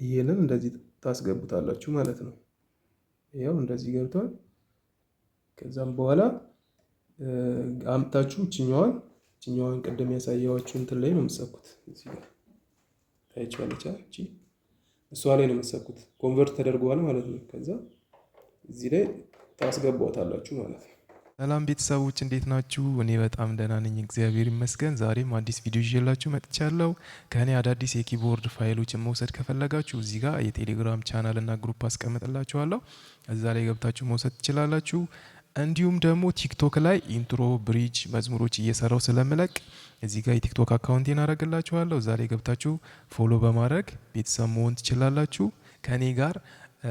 ይሄንን እንደዚህ ታስገቡታላችሁ ማለት ነው። ያው እንደዚህ ገብቷል። ከዛም በኋላ አምጣችሁ እችኛዋን ቅድም ያሳየኋችሁ እንትን ላይ ነው የምትሰኩት። እዚህ ጋር ታይቻለች እቺ እሷ ላይ ነው የምትሰኩት። ኮንቨርት ተደርጓል ማለት ነው። ከዛ እዚህ ላይ ታስገቧታላችሁ ማለት ነው። ሰላም ቤተሰቦች እንዴት ናችሁ? እኔ በጣም ደህና ነኝ፣ እግዚአብሔር ይመስገን። ዛሬም አዲስ ቪዲዮ ይዤላችሁ መጥቻለሁ። ከኔ አዳዲስ የኪቦርድ ፋይሎችን መውሰድ ከፈለጋችሁ እዚህ ጋር የቴሌግራም ቻናል እና ግሩፕ አስቀምጥላችኋለሁ። እዛ ላይ ገብታችሁ መውሰድ ትችላላችሁ። እንዲሁም ደግሞ ቲክቶክ ላይ ኢንትሮ፣ ብሪጅ፣ መዝሙሮች እየሰራው ስለምለቅ እዚህ ጋር የቲክቶክ አካውንቴን አረግላችኋለሁ። እዛ ላይ ገብታችሁ ፎሎ በማድረግ ቤተሰብ መሆን ትችላላችሁ። ከኔ ጋር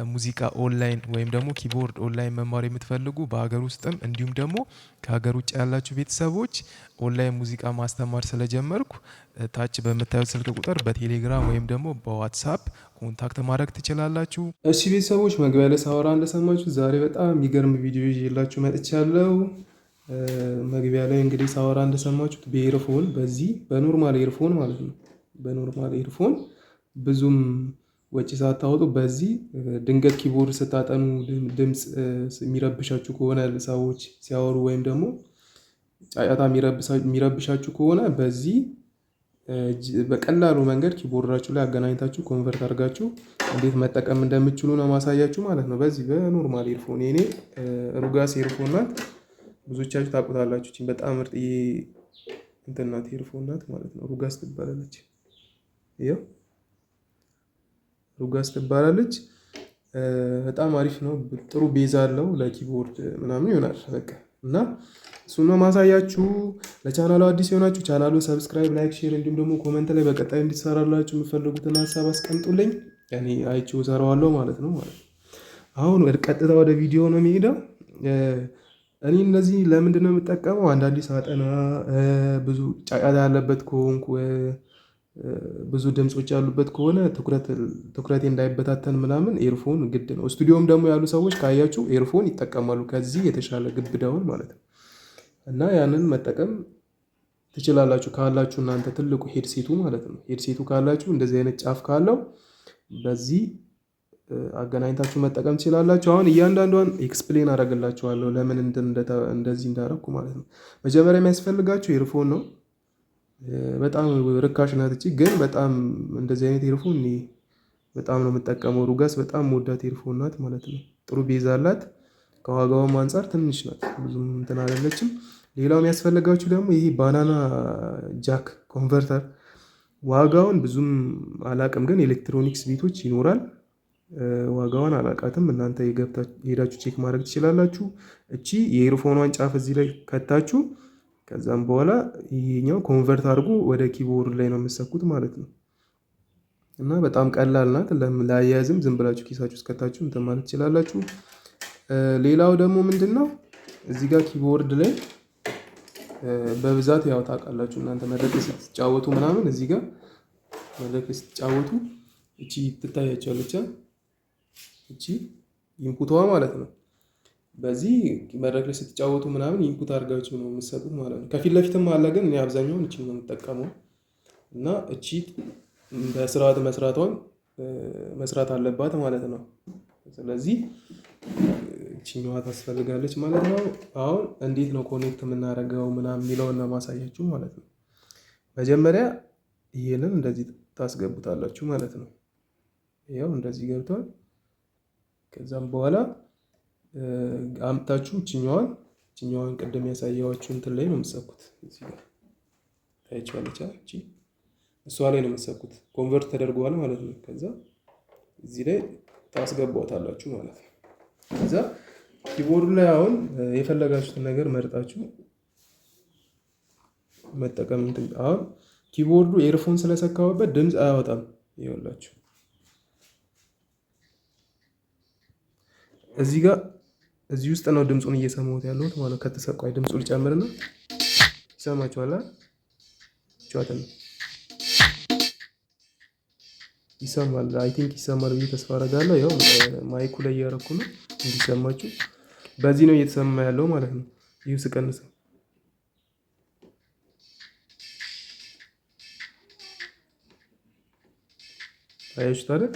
ሙዚቃ ኦንላይን ወይም ደግሞ ኪቦርድ ኦንላይን መማር የምትፈልጉ በሀገር ውስጥም እንዲሁም ደግሞ ከሀገር ውጭ ያላችሁ ቤተሰቦች ኦንላይን ሙዚቃ ማስተማር ስለጀመርኩ ታች በምታዩት ስልክ ቁጥር በቴሌግራም ወይም ደግሞ በዋትሳፕ ኮንታክት ማድረግ ትችላላችሁ። እሺ ቤተሰቦች መግቢያ ላይ ሳወራ እንደሰማችሁ ዛሬ በጣም የሚገርም ቪዲዮ ይዤላችሁ መጥቻለሁ። መግቢያ ላይ እንግዲህ ሳወራ እንደሰማችሁት በኤርፎን በኖርማል ኤርፎን ማለት ነው። በኖርማል ኤርፎን ብዙም ወጪ ሳታወጡ በዚህ ድንገት ኪቦርድ ስታጠኑ ድምፅ የሚረብሻችሁ ከሆነ ሰዎች ሲያወሩ ወይም ደግሞ ጫጫታ የሚረብሻችሁ ከሆነ በዚህ በቀላሉ መንገድ ኪቦርዳችሁ ላይ አገናኝታችሁ ኮንቨርት አድርጋችሁ እንዴት መጠቀም እንደምችሉ ነው ማሳያችሁ ማለት ነው። በዚህ በኖርማል ኤርፎን የኔ ሩጋስ ኤርፎን ናት። ብዙዎቻችሁ ታውቁታላችሁ። እቺን በጣም ምርጥዬ እንትን ናት፣ ኤርፎን ናት ማለት ነው። ሩጋስ ትባላለች። ይኸው ሩጋስ ትባላለች። በጣም አሪፍ ነው። ጥሩ ቤዝ አለው። ለኪቦርድ ምናምን ይሆናል በቃ እና እሱን ነው ማሳያችሁ። ለቻናሉ አዲስ የሆናችሁ ቻናሉን ሰብስክራይብ፣ ላይክ፣ ሼር እንዲሁም ደግሞ ኮሜንት ላይ በቀጣይ እንዲሰራላችሁ የምትፈልጉትን ሀሳብ አስቀምጡልኝ። ያኔ አይቼው እሰራዋለሁ ማለት ነው። አሁን ቀጥታ ወደ ቪዲዮ ነው የሚሄደው። እኔ እነዚህ ለምንድን ነው የምጠቀመው? አንዳንዴ ሳጠና ብዙ ጫጫታ ያለበት ከሆንኩ ብዙ ድምጾች ያሉበት ከሆነ ትኩረቴ እንዳይበታተን ምናምን ኤርፎን ግድ ነው። ስቱዲዮም ደግሞ ያሉ ሰዎች ካያችሁ ኤርፎን ይጠቀማሉ፣ ከዚህ የተሻለ ግብዳውን ማለት ነው። እና ያንን መጠቀም ትችላላችሁ ካላችሁ እናንተ ትልቁ ሄድሴቱ ማለት ነው። ሄድሴቱ ካላችሁ እንደዚህ አይነት ጫፍ ካለው በዚህ አገናኝታችሁ መጠቀም ትችላላችሁ። አሁን እያንዳንዷን ኤክስፕሌን አደርግላችኋለሁ ለምን እንደዚህ እንዳደረኩ ማለት ነው። መጀመሪያ የሚያስፈልጋችሁ ኤርፎን ነው። በጣም ርካሽ ናት እቺ፣ ግን በጣም እንደዚህ አይነት ኤርፎን እኔ በጣም ነው የምጠቀመው። ሩጋስ በጣም ወዳት ኤርፎን ናት ማለት ነው። ጥሩ ቤዝ አላት። ከዋጋውም አንጻር ትንሽ ናት፣ ብዙም እንትን አይደለችም። ሌላው የሚያስፈልጋችሁ ደግሞ ይሄ ባናና ጃክ ኮንቨርተር። ዋጋውን ብዙም አላቅም፣ ግን ኤሌክትሮኒክስ ቤቶች ይኖራል። ዋጋዋን አላቃትም። እናንተ ሄዳችሁ ቼክ ማድረግ ትችላላችሁ። እቺ የኤርፎኗን ጫፍ እዚህ ላይ ከታችሁ ከዛም በኋላ ይሄኛው ኮንቨርት አድርጎ ወደ ኪቦርድ ላይ ነው የምትሰኩት ማለት ነው። እና በጣም ቀላል ናት። ለአያያዝም ዝም ብላችሁ ኪሳችሁ እስከታችሁ እንትን ማለት ትችላላችሁ። ሌላው ደግሞ ምንድነው እዚህ ጋር ኪቦርድ ላይ በብዛት ያው ታውቃላችሁ እናንተ መድረክ ስትጫወቱ ምናምን እዚህ ጋር መድረክ ስትጫወቱ እቺ ትታያችኋለች። እቺ ኢንፑቷ ማለት ነው። በዚህ መድረክ ላይ ስትጫወቱ ምናምን ኢንፑት አድርጋችሁ ነው የምትሰጡት ማለት ነው። ከፊት ለፊትም አለ፣ ግን እኔ አብዛኛውን እቺ ነው የምጠቀመው። እና እቺ በስርዓት መስራት አለባት ማለት ነው። ስለዚህ እቺኛዋ ታስፈልጋለች ማለት ነው። አሁን እንዴት ነው ኮኔክት የምናደርገው ምናምን የሚለውን ነው ማሳያችሁ ማለት ነው። መጀመሪያ ይሄንን እንደዚህ ታስገቡታላችሁ ማለት ነው። ያው እንደዚህ ገብቷል። ከዛም በኋላ አምጣችሁ እችኛዋን ቅድም ያሳየኋችሁ እንትን ላይ ነው የምትሰኩት። እዚህ ጋር ታይቻለች እቺ እሷ ላይ ነው የምትሰኩት። ኮንቨርት ተደርጓል ማለት ነው። ከዛ እዚህ ላይ ታስገቧታላችሁ ማለት ነው። ከዛ ኪቦርዱ ላይ አሁን የፈለጋችሁትን ነገር መርጣችሁ መጠቀም አሁን ኪቦርዱ ኤርፎን ስለሰካሁበት ድምፅ አያወጣም። ይኸውላችሁ እዚህ ውስጥ ነው ድምፁን እየሰማሁት ያለሁት ማለት ከተሰቋይ ድምፁ ልጨምርና ይሰማችኋል። ቻተን ይሰማል። አይ ቲንክ ይሰማል ብዬ ተስፋ አደርጋለሁ። ያው ማይኩ ላይ እያደረኩ ነው እንዲሰማችሁ። በዚህ ነው እየተሰማ ያለው ማለት ነው። ይህ ስቀንሰው አያችሁት አይደል?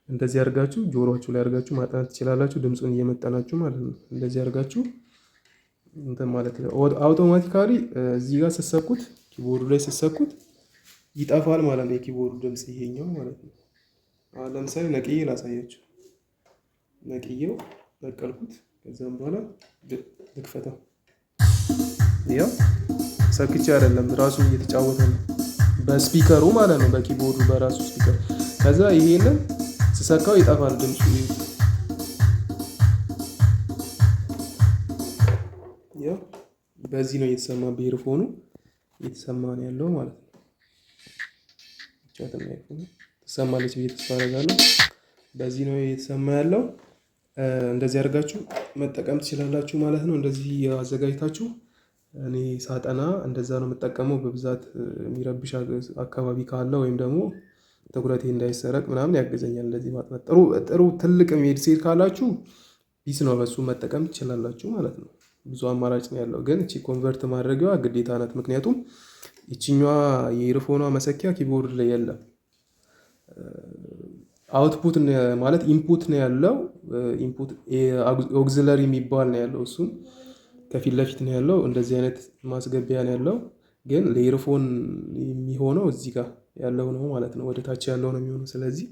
እንደዚህ አድርጋችሁ ጆሮአችሁ ላይ አድርጋችሁ ማጥናት ትችላላችሁ። ድምፁን እየመጠናችሁ ማለት ነው። እንደዚህ አድርጋችሁ እንትን ማለት ነው። አውቶማቲካሊ እዚህ ጋር ስትሰኩት ኪቦርዱ ላይ ስትሰኩት ይጠፋል ማለት ነው። የኪቦርዱ ድምፅ ይሄኛው ማለት ነው። አሁን ለምሳሌ ነቅዬ ላሳያችሁ። ነቅዬው ነቀልኩት። ከዛም በኋላ ልክፈተው። ያው ሰክቼ አይደለም ራሱ እየተጫወተ ነው በስፒከሩ ማለት ነው። በኪቦርዱ በራሱ ስፒከር። ከዛ ይሄንን ስሰካው ይጠፋል ድምፁ። ያው በዚህ ነው እየተሰማ በኤርፎኑ እየተሰማ ነው ያለው ማለት ነው። ቻተም ኤርፎኑ ትሰማለች ብዬ ተስፋ አደርጋለሁ። በዚህ ነው እየተሰማ ያለው። እንደዚህ አድርጋችሁ መጠቀም ትችላላችሁ ማለት ነው። እንደዚህ አዘጋጅታችሁ እኔ ሳጠና እንደዛ ነው የምጠቀመው በብዛት። የሚረብሽ አካባቢ ካለ ወይም ደግሞ ትኩረቴ እንዳይሰረቅ ምናምን ያገዘኛል። እንደዚህ ማጥናት ጥሩ ትልቅ ሄድሴት ካላችሁ ፒስ ነው፣ በሱ መጠቀም ትችላላችሁ ማለት ነው። ብዙ አማራጭ ነው ያለው። ግን እቺ ኮንቨርት ማድረጊያዋ ግዴታ ናት። ምክንያቱም ይችኛዋ የኢርፎኗ መሰኪያ ኪቦርድ ላይ የለም። አውትፑት ማለት ኢንፑት ነው ያለው። ኢንፑት ኦግዚለሪ የሚባል ነው ያለው። እሱም ከፊት ለፊት ነው ያለው። እንደዚህ አይነት ማስገቢያ ነው ያለው። ግን ለኢርፎን የሚሆነው እዚህ ጋር ያለው ነው ማለት ነው። ወደ ታች ያለው ነው የሚሆነው። ስለዚህ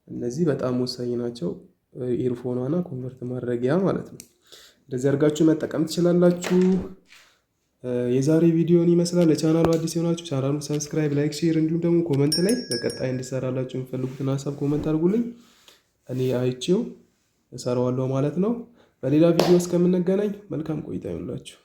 እነዚህ በጣም ወሳኝ ናቸው። ኢርፎኗና ኮንቨርት ማድረጊያ ማለት ነው። እንደዚህ አድርጋችሁ መጠቀም ትችላላችሁ። የዛሬ ቪዲዮን ይመስላል። ለቻናሉ አዲስ የሆናችሁ ቻናሉን ሰብስክራይብ፣ ላይክ፣ ሼር እንዲሁም ደግሞ ኮመንት ላይ በቀጣይ እንድሰራላችሁ የምፈልጉትን ሀሳብ ኮመንት አድርጉልኝ። እኔ አይቼው እሰራዋለሁ ማለት ነው። በሌላ ቪዲዮ እስከምንገናኝ መልካም ቆይታ ይሁንላችሁ።